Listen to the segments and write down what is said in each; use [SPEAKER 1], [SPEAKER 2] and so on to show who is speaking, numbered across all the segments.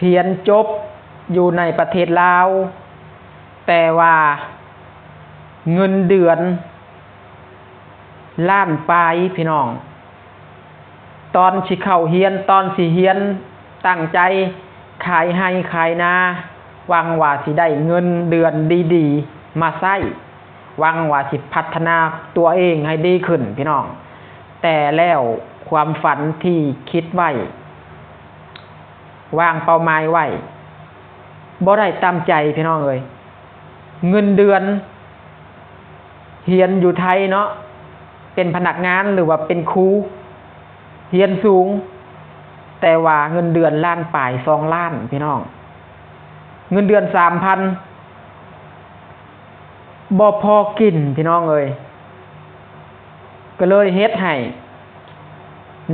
[SPEAKER 1] เรียนจบอยู่ในประเทศลาวแต่ว่าเงินเดือนล้านปลายพี่น้องตอนสิเข้าเรียนตอนสิเรียนตั้งใจขายให้ขายนาหวังว่าสิได้เงินเดือนดีๆมาใช้หวังว่าสิพัฒนาตัวเองให้ดีขึ้นพี่น้องแต่แล้วความฝันที่คิดไว้วางเป้าหมายไว้บ่ได้ตามใจพี่น้องเอ้ยเงินเดือนเรียนอยู่ไทยเนาะเป็นพนักงานหรือว่าเป็นครูเรียนสูงแต่ว่าเงินเดือนล้านปลาย2 ล้านพี่น้องเงินเดือน 3,000 บ่พอกินพี่น้องเอ้ยก็เลยเฮ็ดให้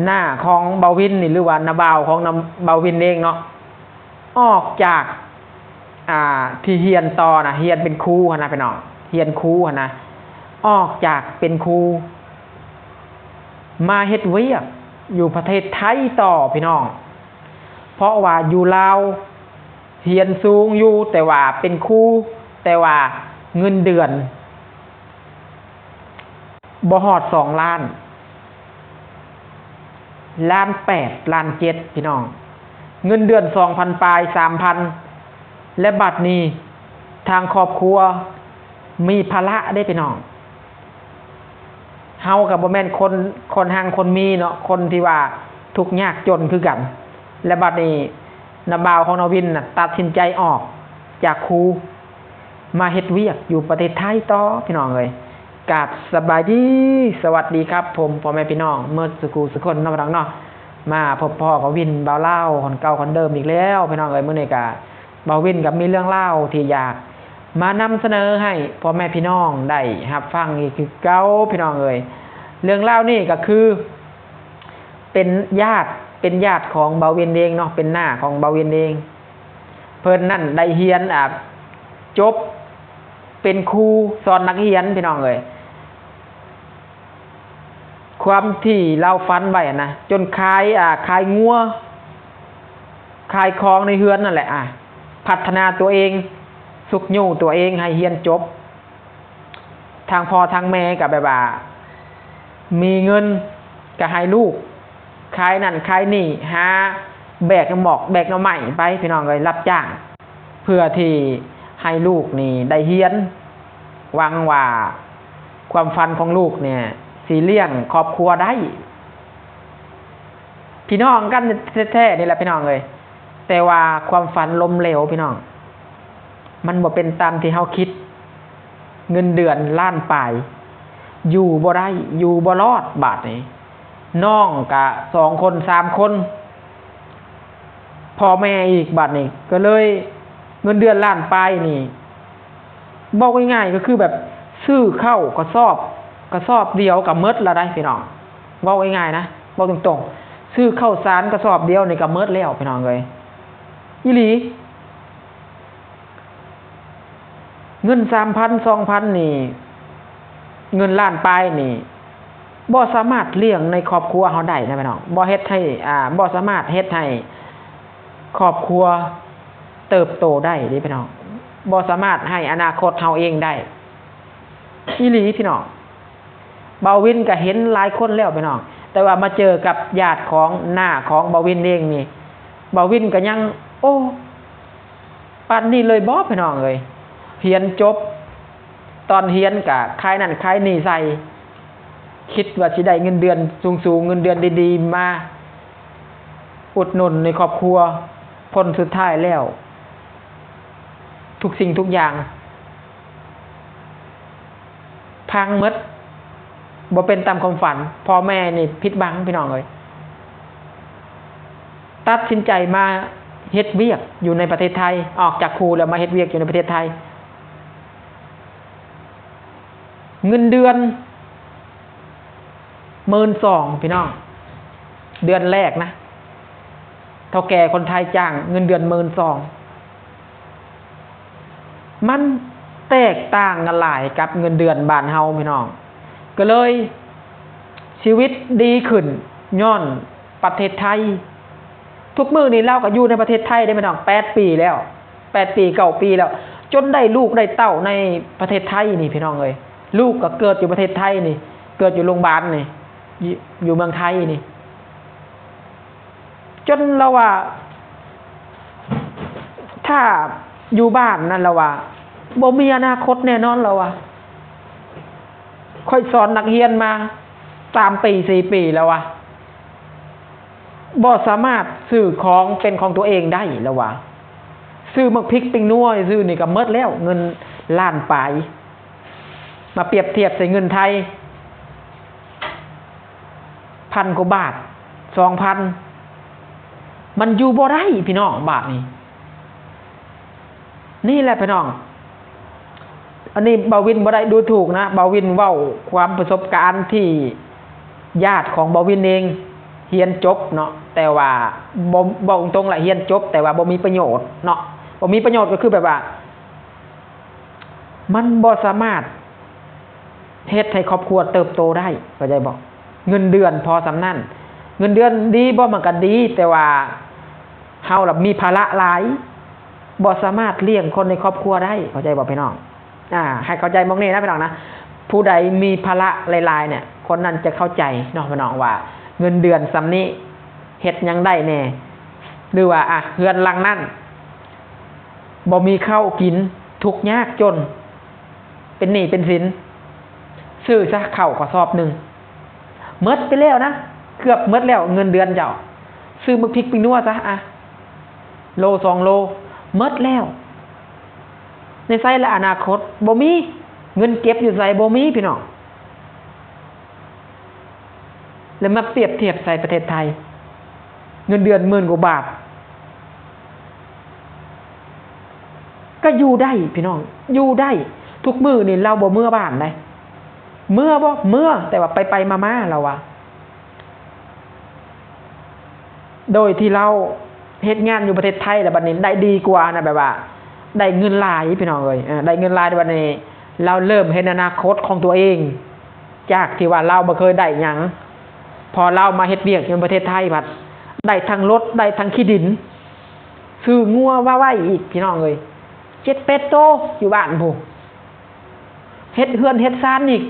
[SPEAKER 1] หน้าของเบาวินนี่หรือว่านาบ่าวของเบาวินเองเนาะออกจากที่เรียนต่อนะเรียนเป็นครูหั่นนะพี่น้องเรียนครูหั่นนะออกจากเป็นครูมาเฮ็ดเวียกอยู่ประเทศไทยต่อพี่น้องเพราะว่าอยู่ลาวเรียนสูงอยู่แต่ว่าเป็นครูแต่ว่าเงินเดือนบ่ฮอด2 ล้านล้าน8ล้าน7พี่น้องเงินเดือน 2,000 ปลาย 3,000 และบัดนี้ทางครอบครัวมีภาระได้พี่น้องเฮาก็บ่แม่นคนห่างคนมีเนาะคนที่ว่าทุกข์ยากจนคือกันและบัดนี้นาบ่าวของนาวินน่ะตัดสินใจออกจากครูมาเฮ็ดเวียกอยู่ประเทศไทยต่อพี่น้องเอ้ยกราบสบายดีสวัสดีครับผมพ่อแม่พี่น้องเมื่อสักครู่สักคนเนาะพี่น้องเนาะมาพบพ่อกับวินบ่าวเล่าคนเก่าคนเดิมอีกแล้วพี่น้องเอ้ยมื้อนี้ก็บ่าววินกับมีเรื่องเล่าที่อยากมานำเสนอให้พ่อแม่พี่น้องได้รับฟังอีกคือเก่าพี่น้องเอ้ยเรื่องเล่านี่ก็คือเป็นญาติของบ่าววินเองเนาะเป็นหน้าของบ่าววินเองเพิ่นนั่นได้เรียนจบเป็นครูสอนนักเรียนพี่น้องเอ้ยความที่เราฝันไว้นะจนขายงัวขายของในเฮือนนั่นแหละพัฒนาตัวเองสุขอยู่ตัวเองให้เรียนจบทางพ่อทางแม่ก็แบบว่ามีเงินก็ให้ลูกขายนั่นขายนี่หาแบกหน่อไม้ไปพี่น้องเอ้ยรับจ้างเพื่อที่ให้ลูกนี่ได้เรียนหวังว่าความฝันของลูกเนี่ยสิเลี้ยงครอบครัวได้พี่น้องกันแท้ๆนี่แหละพี่น้องเอ้ยแต่ว่าความฝันล้มเหลวพี่น้องมันบ่เป็นตามที่เฮาคิดเงินเดือนล้านปลายอยู่บ่ได้อยู่บ่รอดบาดนี้น้องก็2 คน3 คนพ่อแม่อีกบาดนี้ก็เลยเงินเดือนล้านปลายนี่บอกง่ายๆก็คือแบบซื้อเข้ากระสอบเดียวกับหมดละได้พี่น้องบอกง่ายๆนะบอกตรงๆซื้อข้าวสารกระสอบเดียวนี่ก็หมดแล้วพี่น้องเอ้ยอีหลีเงิน 3,000 2,000 นี่เงินล้านปลายนี่บ่สามารถเลี้ยงในครอบครัวเฮาได้นะพี่น้องบ่เฮ็ดให้บ่สามารถเฮ็ดให้ครอบครัวเติบโตได้เด้พี่น้องบ่สามารถให้อนาคตเฮาเองได้อีหลีพี่น้องเบาวินก็เห็นหลายคนแล้วพี่น้องแต่ว่ามาเจอกับญาติของหน้าของเบาวินเองนี่เบาวินก็ยังโอ้ปานนี้เลยบ่พี่น้องเอ้ยเรียนจบตอนเรียนก็ขายนั่นขายนี่ใส่คิดว่าสิได้เงินเดือนสูงๆเงินเดือนดีๆมาอุดหนุนในครอบครัวผลสุดท้ายแล้วทุกสิ่งทุกอย่างพังหมดบ่เป็นตามความฝันพ่อแม่นี่ผิดหวังพี่น้องเอ้ยตัดสินใจมาเฮ็ดเวียกอยู่ในประเทศไทยออกจากครูแล้วมาเฮ็ดเวียกอยู่ในประเทศไทยเงินเดือน12,000พี่น้องเดือนแรกนะเฒ่าแก่คนไทยจ้างเงินเดือน12,000มันแตกต่างกันหลายกับเงินเดือนบ้านเฮาพี่น้องก็เลยชีวิตดีขึ้นย้อนประเทศไทย ทุกมื้อนี้เราก็อยู่ในประเทศไทยได้พี่น้อง8 ปีแล้ว8 ปี9 ปีแล้วจนได้ลูกได้เต้าในประเทศไทยนี่พี่น้องเอ้ยลูกก็เกิดอยู่ประเทศไทยนี่เกิดอยู่โรงพยาบาลนี่อยู่เมืองไทยนี่จนเราว่าถ้าอยู่บ้านนั่นเราว่าบ่มีอนาคตแน่นอนเราว่าค่อยสอนนักเรียนมา3 ปี4 ปีแล้วว่าบ่สามารถซื้อของเป็นของตัวเองได้แล้วว่าซื้อมักพริกปิ้งนัวซื้อนี่ก็หมดแล้วเงินล้านปลายมาเปรียบเทียบใส่เงินไทย1,000 กว่าบาท 2,000 มันอยู่บ่ได้พี่น้องบาทนี้นี่แหละพี่น้องอันนี้บ่าววินบ่ได้ดูถูกนะบ่าววินเว้าความประสบการณ์ที่ญาติของบ่าววินเองเรียนจบเนาะแต่ว่าบ่ตรงๆล่ะเรียนจบแต่ว่าบ่มีประโยชน์เนาะบ่มีประโยชน์ก็คือแบบว่ามันบ่สามารถเฮ็ดให้ครอบครัวเติบโตได้เข้าใจบ่เงินเดือนพอสำนั้นเงินเดือนดีบ่มันก็ดีแต่ว่าเฮาล่ะมีภาระหลายบ่สามารถเลี้ยงคนในครอบครัวได้เข้าใจบ่พี่น้องให้เข้าใจมองนี่นะพี่น้องนะผู้ใดมีภาระหลายๆเนี่ยคนนั้นจะเข้าใจเนาะพี่น้องว่าเงินเดือนซำนี้เฮ็ดหยังได้แน่หรือว่าเฮือนหลังนั้นบ่มีข้าวกินทุกข์ยากจนเป็นหนี้เป็นสินซื้อซะข้าวกระสอบนึงหมดไปแล้วนะเกือบหมดแล้วเงินเดือนเจ้าซื้อมึกพริกปิ้งนัวซะโล2 โลหมดแล้วในไสและอนาคตบ่มีเงินเก็บอยู่ไสบ่มีพี่น้องแล้วมาเปรียบเทียบใส่ประเทศไทยเงินเดือน10,000 กว่าบาทก็อยู่ได้พี่น้องอยู่ได้ทุกมื้อนี่เราบ่เมื่อบ้านได้เมื่อบ่เมื่อแต่ว่าไปๆมาๆเราว่าโดยที่เราเฮ็ดงานอยู่ประเทศไทยแล้วบัดนี้ได้ดีกว่านะแบบว่าได้เงินหลายพี่น้องเอ้ยได้เงินหลายบัดนี้เราเริ่มเห็นอนาคตของตัวเองจากที่ว่าเราบ่เคยได้หยังพอเรามาเฮ็ดเวียกอยู่ประเทศไทยบัดได้ทั้งรถได้ทั้งที่ดินซื้องัวว่าไว้อีกพี่น้องเอ้ย7-8 โตอยู่บ้านพู่เฮ็ดเฮือนเฮ็ดศาลอีก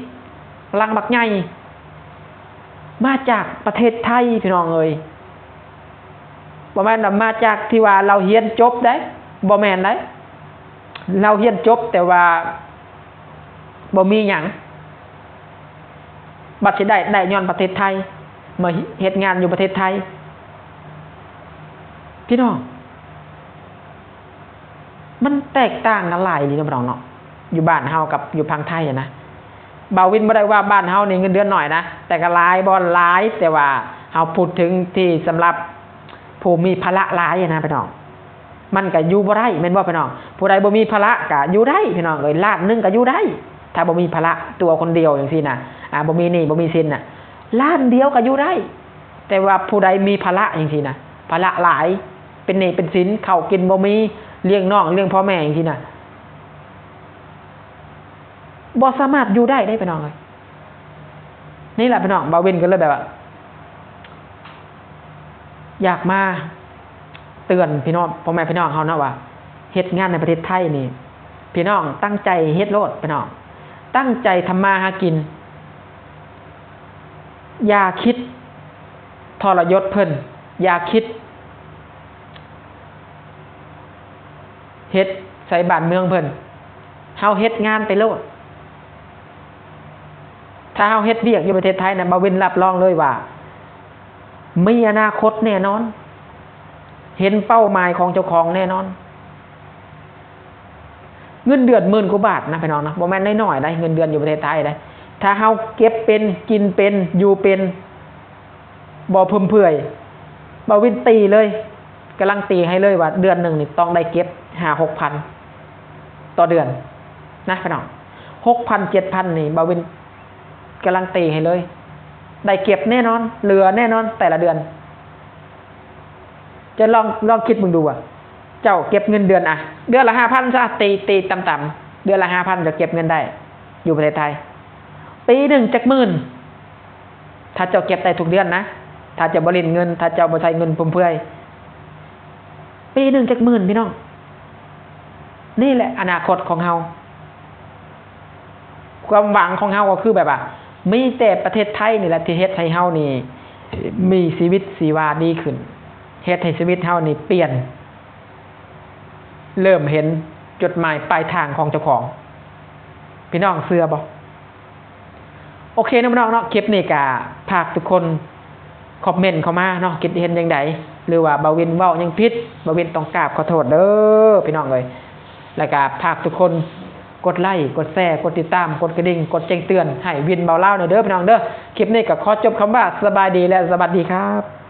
[SPEAKER 1] หลังบักใหญ่มาจากประเทศไทยพี่น้องเอ้ยบ่แม่นว่ามาจากที่ว่าเราเรียนจบได้บ่แม่นได้เราเรียนจบแต่ว่าบ่มีหยังบัดสิได้ย้อนประเทศไทยมาเฮ็ดงานอยู่ประเทศไทยพี่น้องมันแตกต่างกันหลายนี่พี่น้องเนาะอยู่บ้านเฮากับอยู่พังไทยนะบ่าววินบ่ได้ว่าบ้านเฮานี่เงินเดือนน้อยนะแต่ก็หลายบ่หลายแต่ว่าเฮาพูดถึงที่สำหรับผู้มีภาระหลายนะพี่น้องมันก็อยู่บ่ได้แม่นบ่พี่น้องผู้ใดบ่มีภาระก็อยู่ได้พี่น้องเอ้ยล้านนึงก็อยู่ได้ถ้าบ่มีภาระตัวคนเดียวจังซี่น่ะบ่มีหนี้บ่มีสินน่ะล้านเดียวก็อยู่ได้แต่ว่าผู้ใดมีภาระจังซี่น่ะภาระหลายเป็นหนี้เป็นสินข้าวกินบ่มีเลี้ยงน้องเลี้ยงพ่อแม่จังซี่น่ะบ่สามารถอยู่ได้พี่น้องเอ้ยนี่แหละพี่น้องบ่าวเว้นก็เลยแบบว่าอยากมาเตือนพี่น้องพ่อแม่พี่น้องเฮานะว่าเฮ็ดงานในประเทศไทยนี่พี่น้องตั้งใจเฮ็ดโลดพี่น้องตั้งใจทำมาหากินอย่าคิดทรยศเพิ่นอย่าคิดเฮ็ดใส่บ้านเมืองเพิ่นเฮาเฮ็ดงานไปโลดถ้าเฮาเฮ็ดเวียกอยู่ประเทศไทยนะบ่เว้นรับรองเลยว่ามีอนาคตแน่นอนเห็นเป้าหมายของเจ้าของแน่นอนเงินเดือน10,000 กว่าบาทนะพี่น้องนะบ่แม่นน้อยๆได้เงินเดือนอยู่ประเทศไทยได้ถ้าเฮาเก็บเป็นกินเป็นอยู่เป็นบ่เพิ่มเพื่อยบ่วินตีเลยกำลังตีให้เลยว่าเดือนนึงนี่ต้องได้เก็บ 5-6,000 ต่อเดือนนะพี่น้อง 6,000 7,000 นี่บ่วินกำลังตีให้เลยได้เก็บแน่นอนเหลือแน่นอนแต่ละเดือนจะลองคิดมึงดูว่าเจ้าเก็บเงินเดือนเดือนละ 5,000 ซะตีต่ำๆเดือนละ 5,000 จะเก็บเงินได้อยู่ประเทศไทยปีนึงจักหมื่นถ้าเจ้าเก็บได้ทุกเดือนนะถ้าเจ้าบ่เล่นเงินถ้าเจ้าบ่ใช้เงินฟุ่มเฟือย ปีหนึ่งจักหมื่นพี่น้องนี่แหละอนาคตของเฮาความหวังของเฮาก็คือแบบว่ามีแต่ประเทศไทยนี่แหละที่เฮ็ดให้เฮานี่มีชีวิตชีวาดีขึ้นเฮ็ดให้ชีวิตเฮานี่เปลี่ยนเริ่มเห็นจุดหมายปลายทางของเจ้าของพี่น้องเชื่อบ่โอเคนะพี่น้องเนาะคลิปนี้ก็ฝากทุกคนคอมเมนต์เข้ามาเนาะคิดเห็นจังไดหรือว่าบ่าววินเว้ายังผิดบ่าววินต้องกราบขอโทษเด้อพี่น้องเอ้ยแล้วก็ฝากทุกคนกดไลค์กดแชร์กดติดตามกดกระดิ่งกดแจ้งเตือนให้วินเบาเล่าหน่อยเด้อพี่น้องเด้อคลิปนี้ก็ขอจบคำว่าสบายดีและสวัสดีครับ